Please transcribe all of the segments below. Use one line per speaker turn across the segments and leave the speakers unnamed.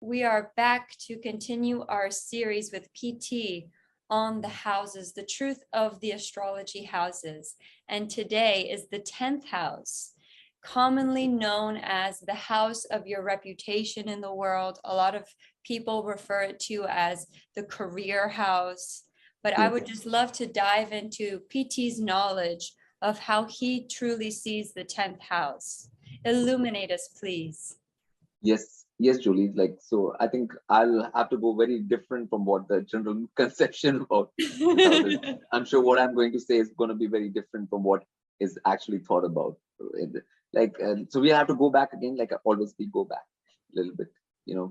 We are back to continue our series with PT on the houses, the truth of the astrology houses. And today is the 10th house, commonly known as the house of your reputation in the world. A lot of people refer it to as the career house. But I would just love to dive into PT's knowledge of how he truly sees the 10th house. Illuminate us, please.
Yes, Julie. Like, so I think I'll have to go very different from what the general conception of is. I'm sure what I'm going to say is going to be very different from what is actually thought about. So we have to go back again, like I always we go back a little bit,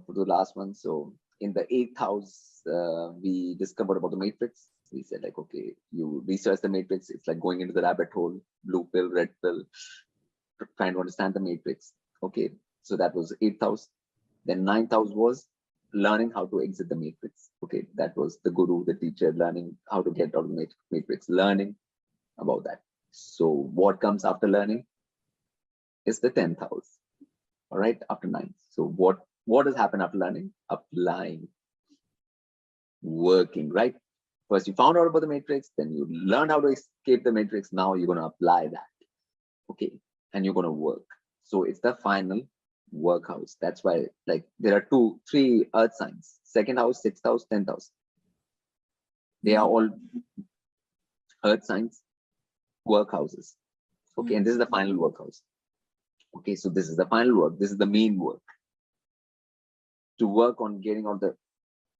for the last one. So in the 8th house, we discovered about the matrix. We said like, okay, you research the matrix. It's like going into the rabbit hole, blue pill, red pill, trying to understand the matrix. Okay. So that was 8th house. Then 9th house was learning how to exit the matrix. Okay, that was the guru, the teacher, learning how to get out of the matrix, learning about that. So what comes after learning is the 10th house. All right, after 9th. So what has happened after learning? Applying, working, right? First you found out about the matrix, then you learned how to escape the matrix. Now you're going to apply that. Okay, and you're going to work. So it's the final work house. That's why, like, there are 3 earth signs: 2nd house, 6th house, 10th house. They are all earth signs, work houses. Okay, and this is the final work house. Okay, so this is the final work. This is the main work. To work on getting out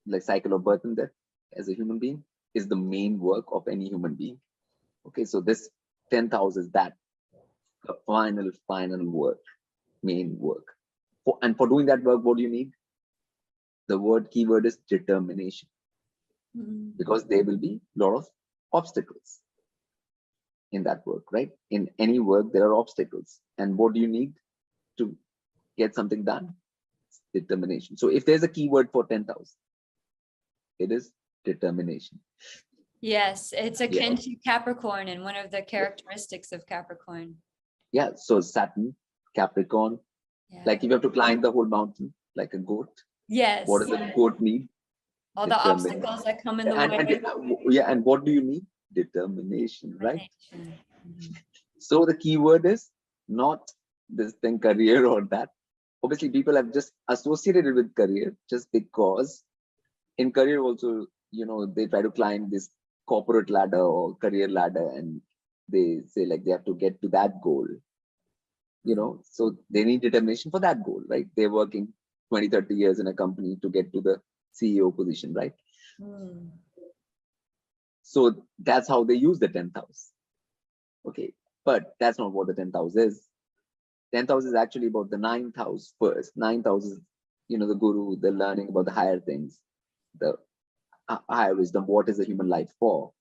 the cycle of birth and death as a human being is the main work of any human being. Okay, so this 10th house is that the final work, main work. And for doing that work, what do you need? The keyword is determination, because there will be a lot of obstacles in that work, right? In any work, there are obstacles. And what do you need to get something done? It's determination. So if there's a keyword for 10th house, it is determination.
Yes, it's akin to Capricorn and one of the characteristics of Capricorn.
Yeah, so Saturn, Capricorn, like if you have to climb the whole mountain like a goat.
Yes.
What does a goat need?
All the obstacles that come in the
way. And what do you need? Determination, right? So the keyword is not this thing, career or that. Obviously, people have just associated it with career just because in career also, they try to climb this corporate ladder or career ladder, and they say like they have to get to that goal. So they need determination for that goal, right? They're working 20, 30 years in a company to get to the CEO position, right? So that's how they use the 10th house. Okay, but that's not what the 10th house is. 10th house is actually about the 9th house first. 9th house is, the guru, the learning about the higher things, the higher wisdom, what is the human life for,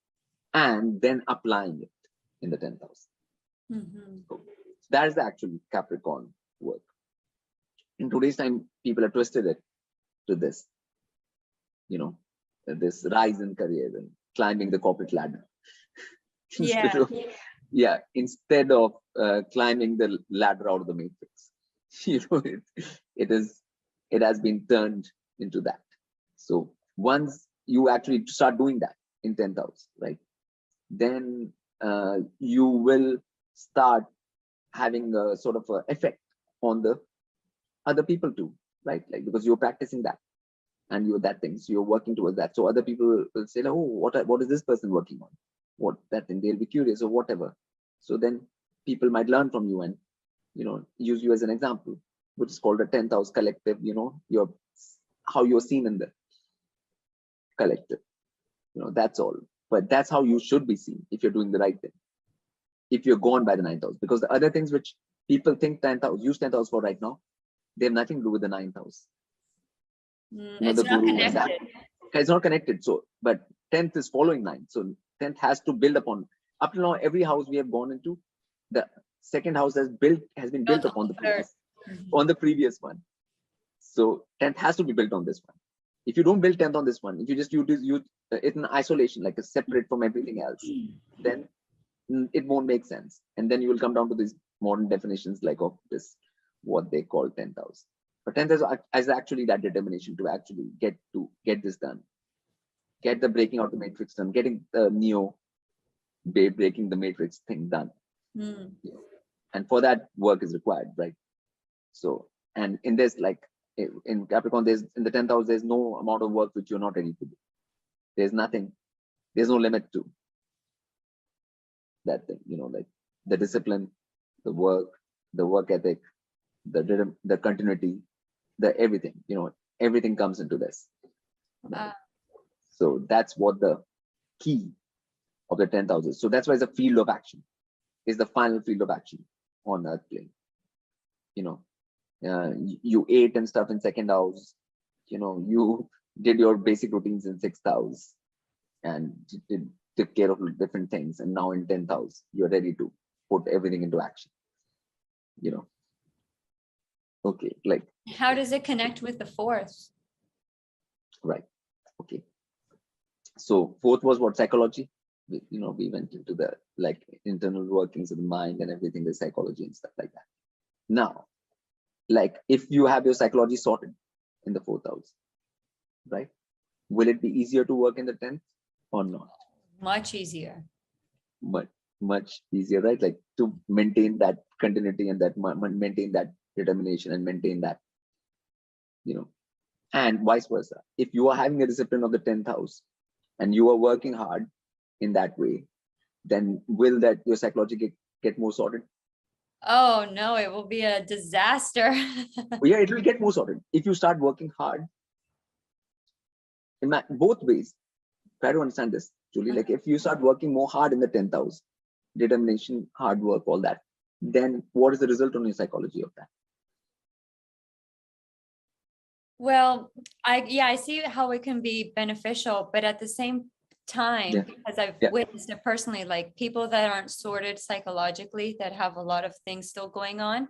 and then applying it in the 10th house. So that is the actual Capricorn work. In today's time, people have twisted it to this, this rise in career and climbing the corporate ladder. Instead of climbing the ladder out of the matrix, it has been turned into that. So once you actually start doing that in 10th house, right, then you will start having a sort of a effect on the other people too, right? Like, because you're practicing that and you're that thing, so you're working towards that. So other people will say, oh, what is this person working on? What that thing? They'll be curious or whatever. So then people might learn from you and use you as an example, which is called a 10th house collective. How you're seen in the collective. That's all. But that's how you should be seen if you're doing the right thing. If you're gone by the 9th house, because the other things which people think 10th house, use 10th house for right now, they have nothing to do with the 9th house.
It's not connected.
It's not connected. So, but 10th is following 9th. So 10th has to build upon. Up to now, every house we have gone into, the 2nd house has been built upon the previous one. So 10th has to be built on this one. If you don't build 10th on this one, if you just use it in isolation, like a separate from everything else, then it won't make sense. And then you will come down to these modern definitions like of this, what they call 10th house. But 10th is actually that determination to actually get this done, get the breaking out the matrix done, getting the neo breaking the matrix thing done. And for that, work is required, right? So, and in this, like in Capricorn, there's in the 10th house, there's no amount of work which you're not ready to do. There's nothing, there's no limit to that thing, like the discipline, the work ethic, the rhythm, the continuity, the everything, everything comes into this. So that's what the key of the 10th house is. So that's why it's a field of action, is the final field of action on Earth plane. You ate and stuff in 2nd house, you did your basic routines in 6th house and took care of different things, and now in 10th house you're ready to put everything into action. Okay, like
how does it connect with the 4th?
Right. Okay, so 4th was what? Psychology. We went into the like internal workings of the mind and everything, the psychology and stuff like that. Now, like if you have your psychology sorted in the 4th house, right, will it be easier to work in the 10th or not?
Much easier.
Much easier, right? Like to maintain that continuity and that maintain that determination and maintain that, and vice versa. If you are having a discipline of the 10th house and you are working hard in that way, then will that your psychology get more sorted?
Oh no, it will be a disaster.
Yeah, it will get more sorted if you start working hard. In both ways, try to understand this, Julie. Like if you start working more hard in the 10th house, determination, hard work, all that, then what is the result on your psychology of that?
Well, I see how it can be beneficial, but at the same time, because I've witnessed it personally, like people that aren't sorted psychologically, that have a lot of things still going on,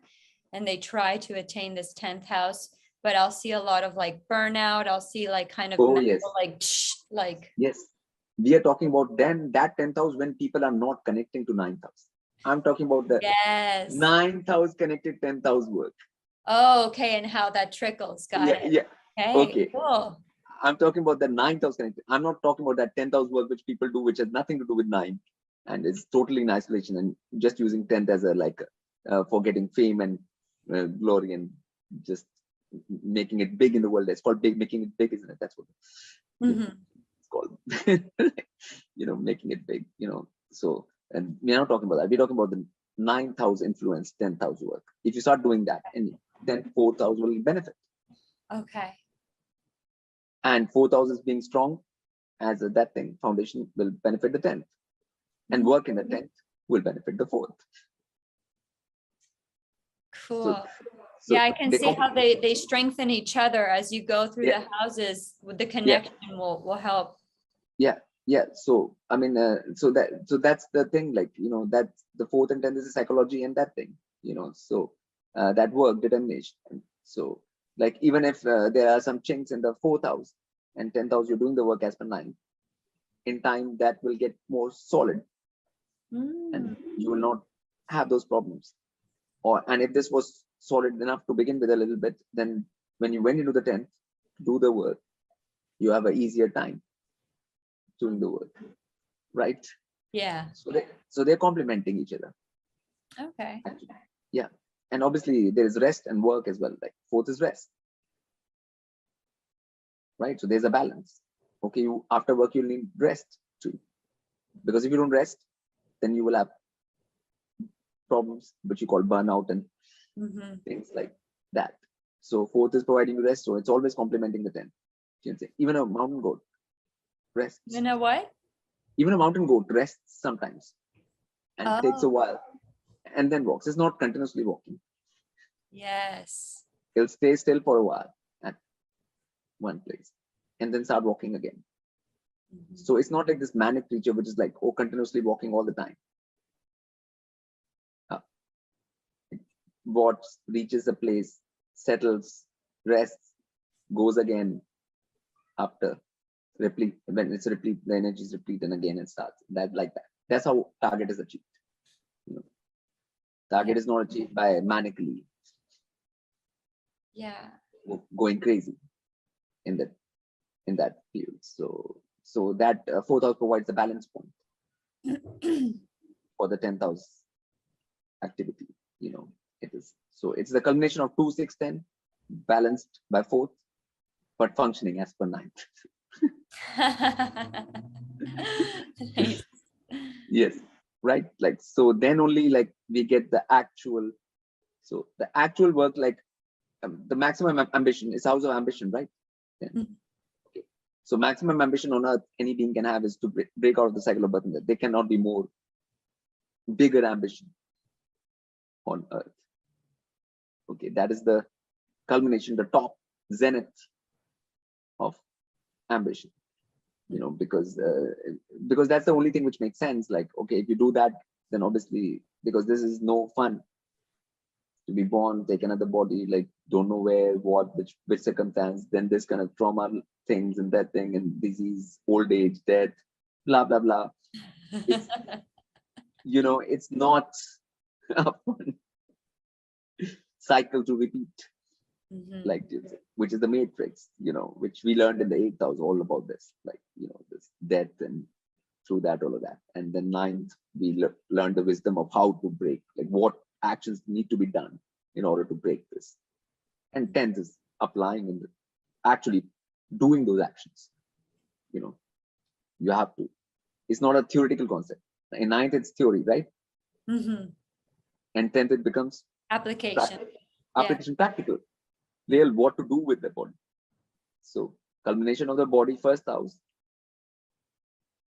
and they try to attain this 10th house, but I'll see a lot of like burnout. I'll see like kind of like
yes, we are talking about then that 10th house when people are not connecting to 9th house. I'm talking about the 9th house connected 10th house work.
Oh, okay, and how that trickles. Got it.
Yeah. Okay.
Cool.
I'm talking about the 9th house connected. I'm not talking about that 10th house work which people do, which has nothing to do with 9, and it's totally in isolation and just using 10th as a like for getting fame and glory and just making it big in the world. It's called making it big, isn't it? That's what it's called. Making it big. So, and we're not talking about that. We're talking about the 9th house influence, 10th house work. If you start doing that, and then 4th house will benefit.
Okay.
And 4th house is being strong as that thing, foundation will benefit the 10th, and work in the 10th will benefit the 4th.
Cool. So I can see how they strengthen each other as you go through the houses. With the connection will help.
Yeah. So I mean, so that's the thing. Like that's the 4th and 10th is the psychology and that thing. So that work determination. So like even if there are some chinks in the 4th house and 10th house, you're doing the work as per 9. In time, that will get more solid, and you will not have those problems. And if this was solid enough to begin with a little bit, then when you went into the 10th to do the work, you have an easier time doing the work, right?
Yeah.
So they're complementing each other.
Okay.
Yeah. And obviously there is rest and work as well. Like 4th is rest, right? So there's a balance. Okay, after work you'll need rest too, because if you don't rest, then you will have problems which you call burnout and things like that. So 4th is providing you rest, so it's always complementing the 10th. You can say even a mountain goat rests.
You know what?
Even a mountain goat rests sometimes and takes a while and then walks. It's not continuously walking.
Yes.
It'll stay still for a while at one place and then start walking again. So it's not like this manic creature which is like continuously walking all the time. Walks, reaches a place, settles, rests, goes again after replete. When it's replete, the energy is replete, and again it starts. Like that. That's how target is achieved. Target is not achieved by manically.
Yeah.
going crazy in that field. So that fourth house provides the balance point for the 10th house activity. It is, so it's the culmination of 2, 6, 10 balanced by fourth, but functioning as per ninth.
Nice.
Yes, right. Like, so then only like we get the actual, so the actual work, like the maximum ambition is house of ambition, right? Then, okay. So maximum ambition on earth any being can have is to break out of the cycle of birth and death. There cannot be more bigger ambition on earth. Okay, that is the culmination, the top zenith of ambition. Because that's the only thing which makes sense. Like, okay, if you do that, then obviously, because this is no fun to be born, take another body, like don't know where, what, which circumstance, then this kind of trauma things and that thing and disease, old age, death, blah blah blah. It's, it's not a fun cycle to repeat. Like, which is the matrix, which we learned in the 8th house, all about this, like, this death, and through that, all of that. And then 9th, we learned the wisdom of how to break, like what actions need to be done in order to break this. And 10th is applying and actually doing those actions. You have to. It's not a theoretical concept. In 9th, it's theory, right? And 10th, it becomes
application.
Application, practical. Real, what to do with the body. So culmination of the body, first house,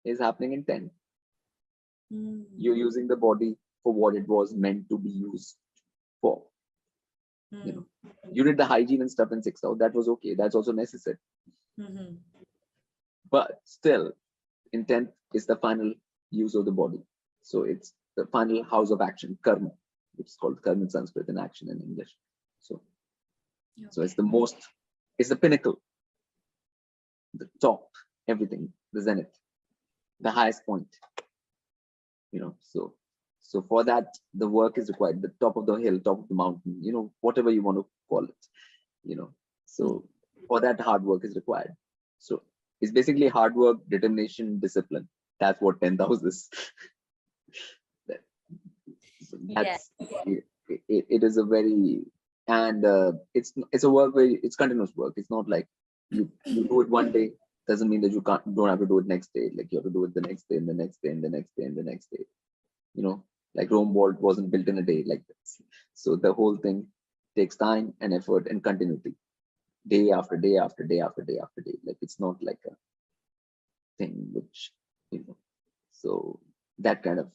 is happening in 10. You're using the body for what it was meant to be used for. You did the hygiene and stuff in 6th house. That was okay. That's also necessary. But still, in 10th is the final use of the body. So it's the final house of action, karma, which is called karma in Sanskrit and action in English. So it's the pinnacle, the top, everything, the zenith, the highest point. So for that, the work is required, the top of the hill, top of the mountain, whatever you want to call it, So for that, hard work is required. So it's basically hard work, determination, discipline. That's what 10th house is. It is a very, and it's a work where it's continuous work. It's not like you do it one day, doesn't mean that you don't have to do it next day. Like you have to do it the next day and the next day and the next day and the next day. Like Rome wall wasn't built in a day like this. So the whole thing takes time and effort and continuity, day after day after day after day after day. Like it's not like a thing which, so that kind of,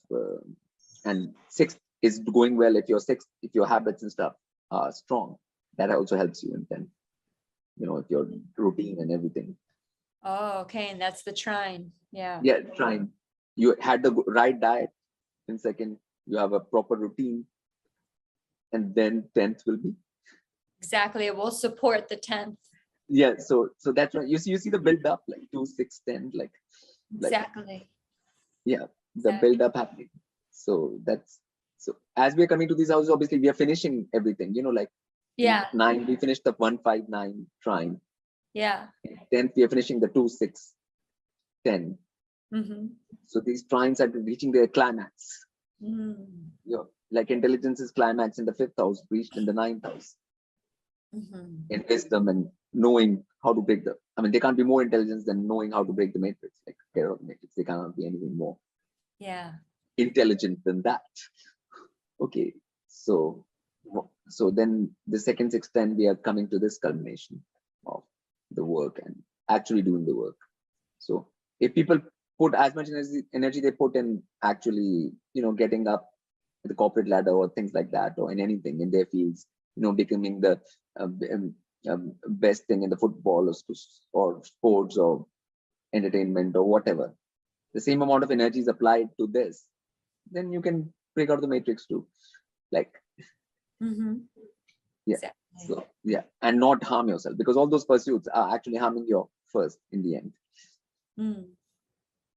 and 6th is going well. If your habits and stuff are strong, that also helps you in 10. If your routine and everything.
Oh, okay. And that's the trine. Yeah.
Yeah, trine. You had the right diet. In 2nd, you have a proper routine. And then 10th will be.
Exactly. It will support the 10th.
Yeah. So that's right. You see the build up, like 2, 6, 10, like.
Exactly.
Yeah. The build up happening. So as we're coming to these houses, obviously we are finishing everything, like.
Yeah.
9, we finished the 1, 5, 9 trine.
Yeah.
10th, we are finishing the 2, 6, 10. So these trines are reaching their climax. Like intelligence is climax in the 5th house, reached in the 9th house. In wisdom and knowing how to break there can't be more intelligence than knowing how to break the matrix, like care of the matrix. There cannot be anything more intelligent than that. Okay, so then the 2nd, 6th, 10, we are coming to this culmination of the work and actually doing the work. So if people put as much energy they put in actually, getting up the corporate ladder or things like that, or in anything in their fields, becoming the best thing in the football or sports or entertainment or whatever, the same amount of energy is applied to this, then you can break out the matrix too. Like, yeah. Exactly. So yeah, and not harm yourself, because all those pursuits are actually harming your first in the end.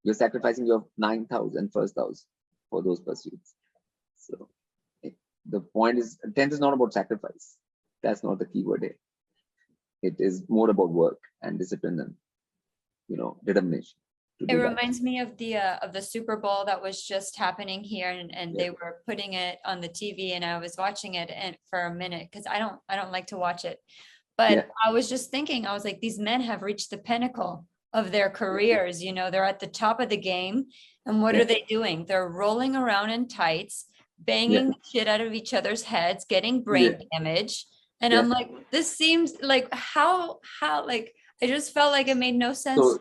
You're sacrificing your 9th house and 1st house for those pursuits. So the point is, 10th is not about sacrifice. That's not the key word here. It is more about work and discipline and, you know, determination.
It reminds me of the Super Bowl that was just happening here, and they were putting it on the TV, and I was watching it and for a minute because I don't like to watch it. But I was just thinking, I was like, these men have reached the pinnacle of their careers. You know, they're at the top of the game. And what are they doing? They're rolling around in tights, banging the shit out of each other's heads, getting brain damage. And I'm like, this seems like how like, I just felt like it made no sense.
So,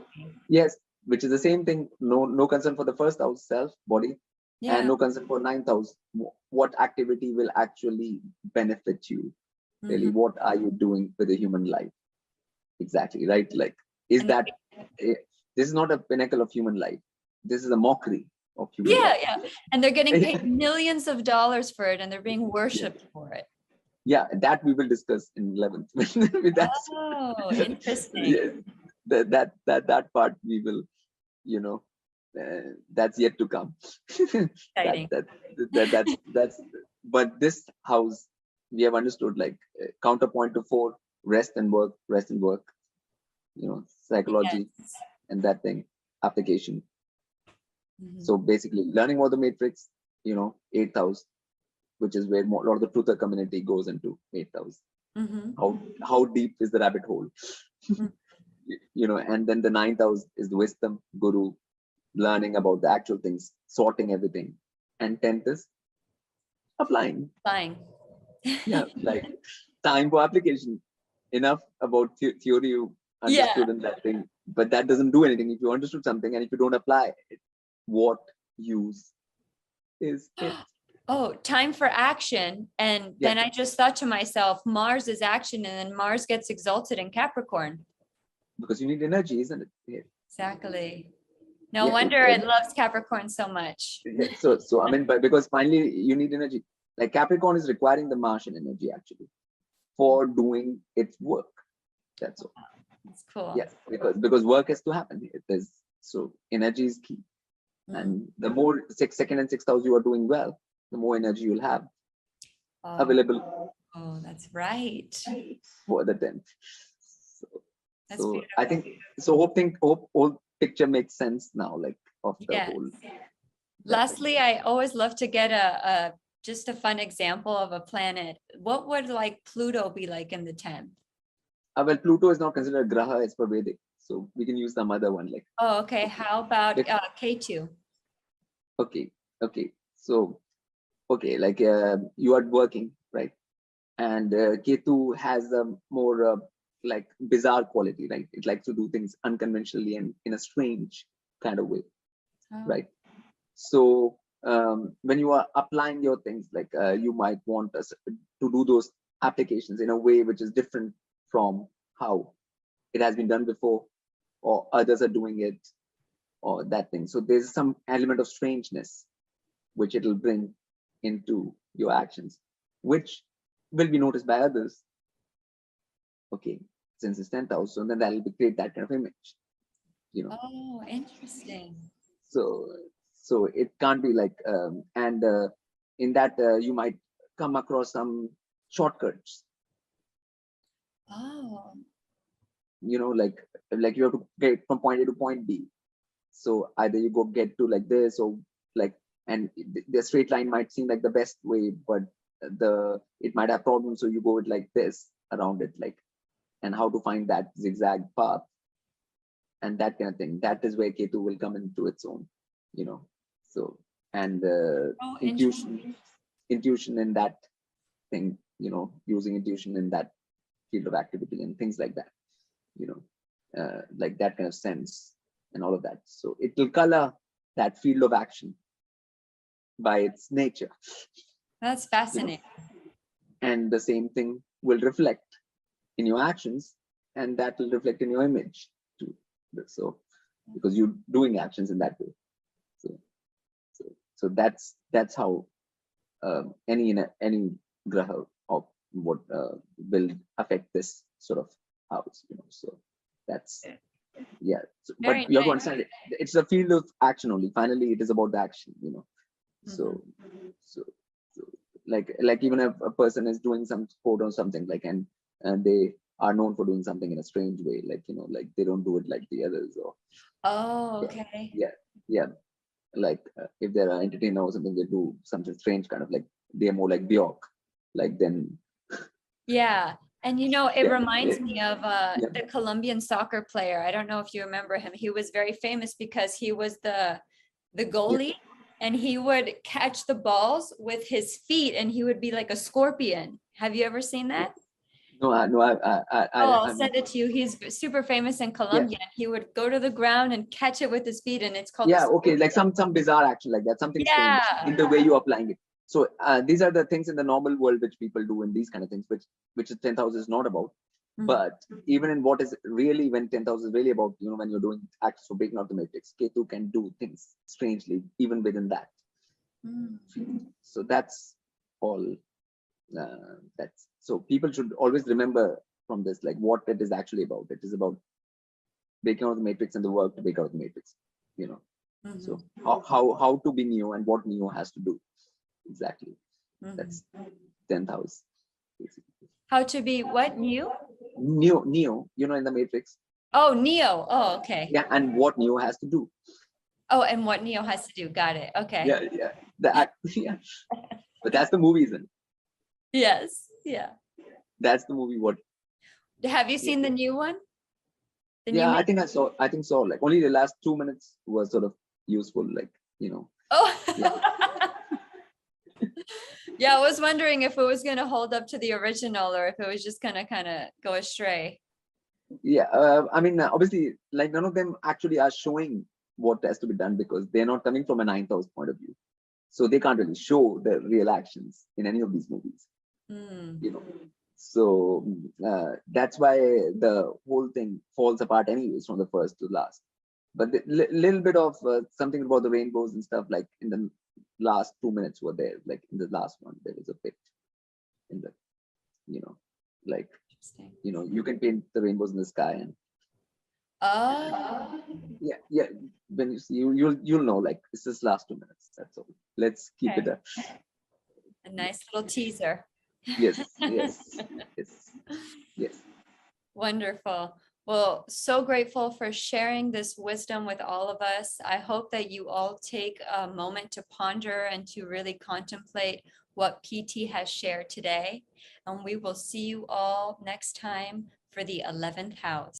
yes, which is the same thing. No concern for the first house, self, body, and no concern for ninth house. What activity will actually benefit you? Really, what are you doing with a human life? Exactly, right? Like, is that this is not a pinnacle of human life. This is a mockery of human life.
And they're getting paid millions of dollars for it, and they're being worshipped for it.
Yeah, that we will discuss in 11th. With that.
Oh, interesting.
That part we will, you know, that's yet to come. That's but this house we have understood, like counterpoint to 4, rest and work, you know, psychology and that thing, application. So basically learning about the matrix, you know, 8th house, which is where a lot of the truther community goes into 8th house. How deep is the rabbit hole? You know, and then the 9th house is the wisdom, guru, learning about the actual things, sorting everything. And 10th is applying. Yeah, like time for application. Enough about theory you understood in that thing, but that doesn't do anything if you understood something and if you don't apply it. What use is it?
Oh, time for action. And then I just thought to myself, Mars is action, and then Mars gets exalted in Capricorn.
Because you need energy, isn't it?
Exactly. No wonder it loves Capricorn so much.
So I mean, but because finally you need energy. Like Capricorn is requiring the Martian energy actually for doing its work. That's all.
That's cool.
Yes, because work has to happen. So energy is key. And the more second and 6th house you are doing well, the more energy you'll have available.
Oh, that's right.
For the 10th. So I think hope whole picture makes sense now, like of the whole.
Lastly, I always love to get just a fun example of a planet. What would like Pluto be like in the 10th?
Well, Pluto is not considered a graha as per Vedic, so we can use some other one like.
Oh, okay. How about Ketu?
Okay. So, like you are working, right? And Ketu has a more like bizarre quality, right? It likes to do things unconventionally and in a strange kind of way, right? So when you are applying your things, like you might want us to do those applications in a way which is different from how it has been done before, or others are doing it, or that thing. So there's some element of strangeness which it will bring into your actions, which will be noticed by others. Okay, since it's 10th house, so then that will create that kind of image, you know.
Oh, interesting.
So it can't be like and in that you might come across some shortcuts.
Oh.
You know, like you have to get from point A to point B. So either you go get to like this, or like, and the straight line might seem like the best way, but it might have problems. So you go with like this around it, like, and how to find that zigzag path and that kind of thing. That is where Ketu will come into its own, you know. So, and intuition in that thing, you know, using intuition in that field of activity and things like that, you know, like that kind of sense and all of that. So it will color that field of action by its nature.
That's fascinating.
You know? And the same thing will reflect in your actions, and that will reflect in your image too. So because you're doing actions in that way. So that's how any graha of what will affect this sort of house, you know. So that's so, but you have to understand it's a field of action only. Finally it is about the action, you know. So like even if a person is doing some sport or something, like and they are known for doing something in a strange way, like, you know, like they don't do it like the others, or
Oh,
yeah,
okay.
yeah. Like if they're an entertainer or something, they do something strange, kind of like they're more like Bjork, like then.
Yeah. And you know, it
Yeah,
reminds me of
yeah,
the Colombian soccer player. I don't know if you remember him. He was very famous because he was the
yeah.
goalie, and he would catch the balls with his feet, and he would be like a scorpion. Have you ever seen that?
No,
Oh, I'll
I'm,
send it to you. He's super famous in
yeah,
Colombia. He would go to the ground and catch it with his feet, and it's called the
yeah. Okay, like
scorpion.
some bizarre action like that, something strange
Yeah.
in the way you're applying it. So these are the things in the normal world which people do in these kind of things, which is 10th house is not about.
Mhm.
But even in what is really, when 10th house is really about, you know, when you're doing acts for breaking out the matrix, Ketu can do things strangely even within that.
Mm.
So that's all. That's so people should always remember from this, like what it is actually about. It is about breaking out the matrix and the work to break out the matrix, you know.
Mhm.
So how to be Neo and what Neo has to do exactly.
Mhm.
That's 10th house basically.
How to be what? New?
Neo, you know, in the matrix.
Oh, Neo. Oh, okay.
Yeah, and what Neo has to do.
Oh, and what Neo has to do. Got it. Okay.
Yeah. The act, yeah. But that's the movie, isn't it?
Yes. Yeah.
That's the movie. What?
Have you
Yeah,
seen the new one? The new
yeah. I
Matrix?
think I saw. I think so. Like only the last 2 minutes was sort of useful. Like, you know.
Oh.
Yeah.
Yeah, I was wondering if it was going to hold up to the original or if it was just going to kind of go astray.
Yeah. I mean, obviously, like none of them actually are showing what has to be done because they're not coming from a 9th house point of view. So they can't really show the real actions in any of these movies,
Mm.
you know. So that's why the whole thing falls apart anyways from the first to last. But the little bit of something about the rainbows and stuff, like in the last 2 minutes were there. Like in the last one, there was a bit in the, you know, like,
Interesting.
you know, you can paint the rainbows in the sky and
Oh,
yeah. When you see, you'll know, like it's just last 2 minutes. That's all. Let's keep
okay.
it up.
A nice little teaser.
Yes.
Wonderful. Well, so grateful for sharing this wisdom with all of us. I hope that you all take a moment to ponder and to really contemplate what PT has shared today. And we will see you all next time for the 11th house.